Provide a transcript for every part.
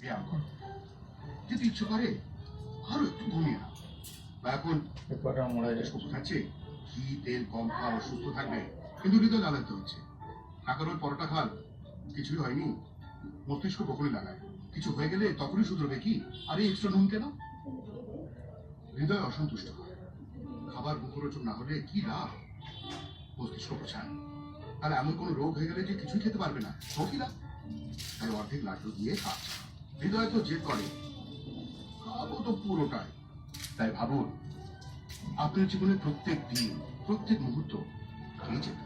ব্যায়াম করো, যদি ইচ্ছে করে আরো একটু ঘুমিয়ে নাও। বা এখন বোঝাচ্ছে ঘি তেল কম খাওয়া, সুস্থ থাকবে, কিন্তু হৃদয় লাগাতে হচ্ছে। টাকার ওই পরোটা খান, কিছুই হয়নি, মস্তিষ্ক কখনই লাগায়, কিছু হয়ে গেলে তখনই শুধরবে কি? আরে এক্সট্রা নুন কেন? হৃদয় অসন্তুষ্ট হয়, খাবার মুখরোচক না হলে কি লাভ? মস্তিষ্ক বোঝায় তাহলে এমন কোনো রোগ হয়ে গেলে যে কিছুই খেতে পারবে না, তো কি লাভ? তাই অর্ধেক লাড্ডু দিয়ে খাচ্ছে। হৃদয় তো জেদ করে, খাবো তো পুরোটাই। তাই ভাবুন, আপনার জীবনে প্রত্যেক দিন প্রত্যেক মুহূর্ত খেয়ে যেত,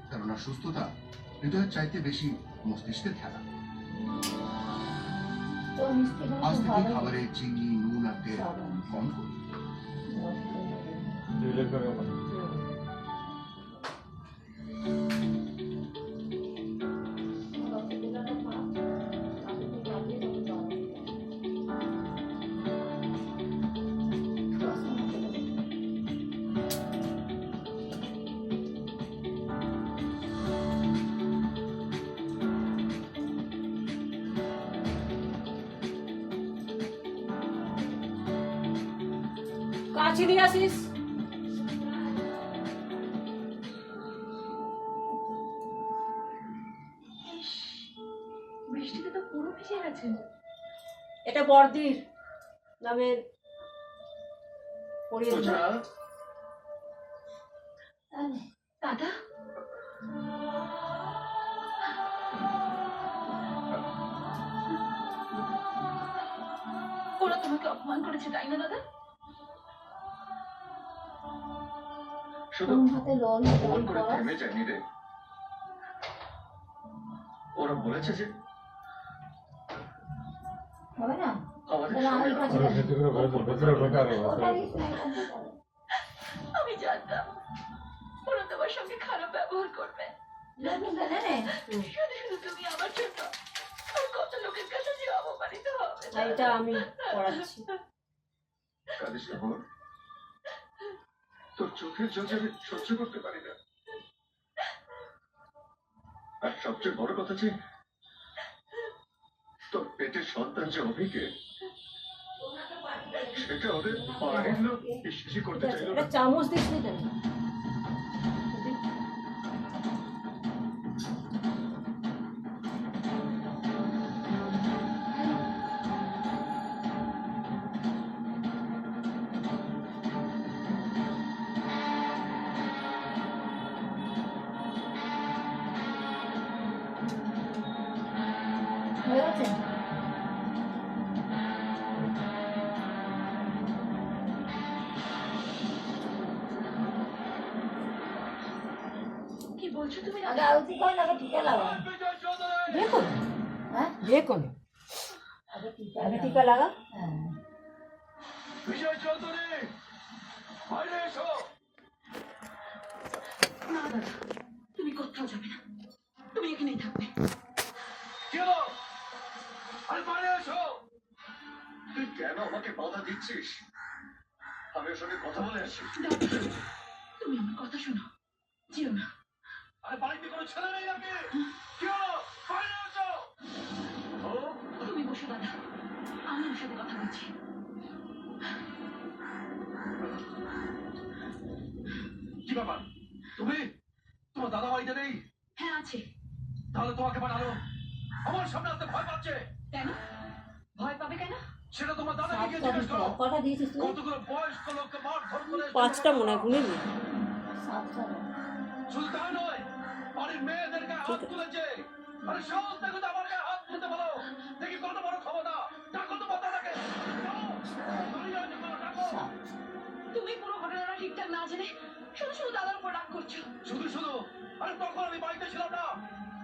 কেননা সুস্থতা হৃদয়ের চাইতে বেশি মস্তিষ্কের খেলা। আজ থেকে খাবারে চিনি নুন আর তেল কম করি। কাছি নিয়ে আসিস। বৃষ্টিতে তো পুরো ভিজে গেছে। এটা বর্দির নামে পড়িয়ে দিল। দাদা ওরা তোমাকে অপমান করেছে তাই না দাদা? শুধু ফোন করে থেমে যায়নি রে, ওরা বলেছে যে হবে না আমাদের আমি জানতাম ওরা তোমার সঙ্গে খারাপ ব্যবহার করবে। শুধু শুধু তুমি আমার জন্য আর কত লোকের কাছে যে অপমানিত হবে। এটা আমি পড়াচ্ছি। কাঁদিস না বোন, তোর চোখের জল আমি সহ্য করতে পারি না। আর সবচেয়ে বড় কথা যে তোর পেটের সন্তান যে অভিকে, সেটা ওদের বাড়ির লোক বিশ্বাসই করতে চাইল এটা না। চামচ দিস নি কেন? হয়ে গেছে? কি বলছো তুমি? আগে আলতি কর না, আগে টিকা লাগা। যে কোনো, হ্যাঁ যে কোনো। আগে আগে টিকা লাগা। হ্যাঁ বিজয় চৌধুরী, বাইরে এসো। না দাদা, তুমি কোথাও যাবে না, তুমি এখানেই থাকবে। কি হলো? আরে বাইরে এসো। তুই কেন আমাকে বাধা দিচ্ছিস? আমি ওর সঙ্গে কথা বলে আসছি। তুমি আমার কথা শোনো, যেও না। আরে বাড়িতে কোনো ছেলে নেই নাকি? কি হলো? বাইরে এসো। ও, তুমি বসো দাদা, আমি ওর সাথে কথা বলছি। কি ব্যাপার? তুমি তোমার দাদা বাড়িতে নেই? হ্যাঁ আছে। তাহলে তোমাকে পাঠালো আমার সামনে আসতে ভয় পাচ্ছে কেন ভয় পাবে কেন? সেটা তোমার দাদাকে গিয়ে জিজ্ঞেস করো। কটা দিয়েছিস তুই? কতগুলো বয়স্ক লোককে মারধর করে 5টা মনে হয়, গুনে নি। 7টা। শুধু তাই নয়, বাড়ির মেয়েদের গায়ে হাত তুলেছে। আরে সাহস দেখো তো আমার গায়ে হাত তুলতে বলো, দেখি কত বড় ক্ষমতা। ডাকো তোমার দাদাকে, ডাকো। তুমি পুরো ঘটনাটা ঠিকঠাক না জেনে শুধু শুধু দাদার উপর রাগ করছো। শুধু শুধু? আরে তখন আমি বাড়িতে ছিলাম না।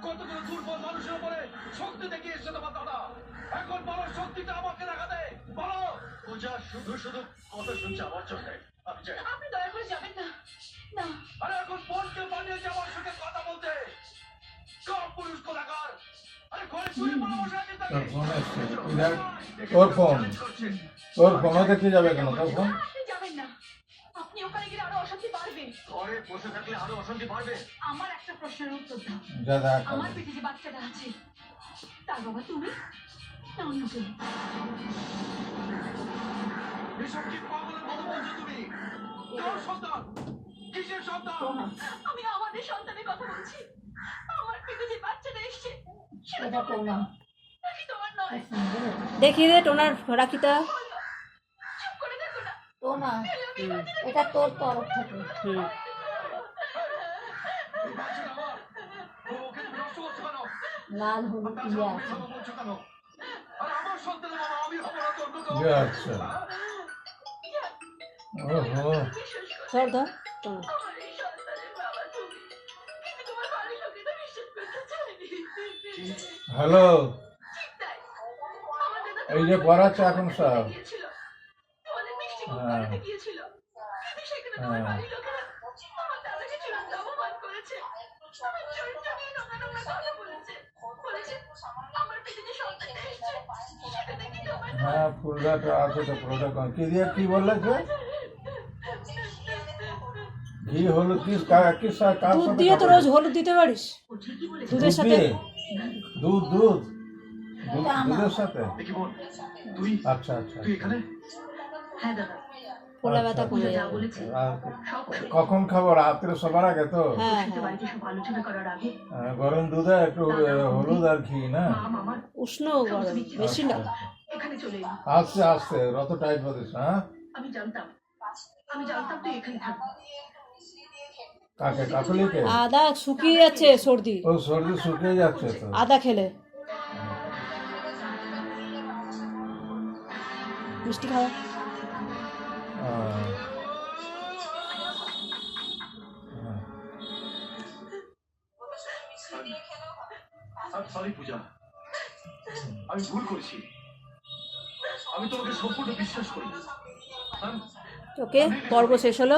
কতগুলো দুর্বল মানুষের উপরে শক্তি দেখিয়ে এসছে তোমার দাদা। এখন বলো শক্তিটা আমাকে দেখাতে বলো। পূজা শুধু শুধু কথা শুনছে আমার জন্য। আমি চাই আপনি দয়া করে যাবেন না। না আরে এখন বোনকে বানিয়েছে আমার সঙ্গে কথা বলতে। কম পুরুষ কোথাকার। আরে ঘরে শুয়ে পড়ে বসে আছিস নাকি? তোর ফোন তোর ফোনও দেখতে যাবে কেন? তোর ফোন আপনি যাবেন না, আপনি ওখানে গেলে আরো অশান্তি বাড়বে। ঘরে বসে থাকলে আরো অশান্তি বাড়বে। আমার একটা প্রশ্নের উত্তর দাও। যা দেখ আমার পেটে যে বাচ্চাটা আছে তার বাবা তুমি? নাওনি ওকে। এসব কি পাগলের মতো বলছো তুমি? কার সন্তান? কিসের সন্তান? আমি আমাদের সন্তানের কথা বলছি। আমার পেটে যে বাচ্চাটা এসছে সেটা এটা তোমার টোনা নাকি তোমার নয়? সুন্দর দেখিয়ে দে টোনার রাখিটা। চুপ করে দেখো না। টোনা এটা তোর তরফ থেকে হুম। এই বাচ্চাটা আমার। ওকে তুমি নষ্ট করছো কেন? লাল হলুদ তার দিয়ে সঙ্গে আছে কথা বলছো কেন? আর আমার সন্তানের বাবা আমি হবো না, তোর কেউ ইয়ে হবে? আচ্ছা ওহো ধর ধর টোনা। আমার এই সন্তানের বাবা তুমি। কিন্তু তোমার বাড়ির লোকে তো বিশ্বাস করতে চায়নি। হ্যালো ঠিক তাই। আমাদের তো এই যে পড়াচ্ছে এখন সব গিয়েছিল। তোমাদের মিষ্টি মুখ হ্যাঁ। বানাতে গিয়েছিল। কিন্তু সেখানে তোমার হ্যাঁ। বাড়ির লোকেরা আমার দাদাকে চূড়ান্ত অপমান করেছে। আমার চরিত্র নিয়ে নোংরা নোংরা কথা বলেছে। বলেছে আমার পেটে যে সন্তানটা এসছে সেটা নাকি তোমার নয়। হ্যাঁ ফুলদাটা আছে তো পুরোটা কম কি দিয়ে কি বললে যে ঘি হলুদ কি কার দুধ সাথে দিয়ে তো খাবে? রোজ হলুদ দিতে পারিস ও ঠিকই বলেছে। দুধের দুধ সাথে। দিয়ে? দুধের সাথে দেখি বোন, তুই আচ্ছা আচ্ছা তুই এখানে? হ্যাঁ দাদা, ফোলা ব্যথা কমে যা যাবে। বলেছে আর সব শুনে। কখন খাবো রাত্রে সবার আগে তো হ্যাঁ কিন্তু হ্যাঁ বাড়িতে সব আলোচনা করার আগে গরম দুধে একটু হলুদ আর ঘি না মা মামার উষ্ণ গরম বেশি না। এখানে চলে এলি। আস্তে আস্তে অত টাইট বলিস হ্যাঁ আমি জানতাম তুই এখানে থাকবি। কাকে কাকলিকে আদা শুকিয়ে যাচ্ছে সর্দি, ও সর্দি শুকিয়ে যাচ্ছে তো আদা খেলে। মিষ্টি খাওয়া। সরি পূজা, আমি ভুল করেছি। আমি তোমাকে সম্পূর্ণ বিশ্বাস করি। ওকে পর্ব শেষ হলো।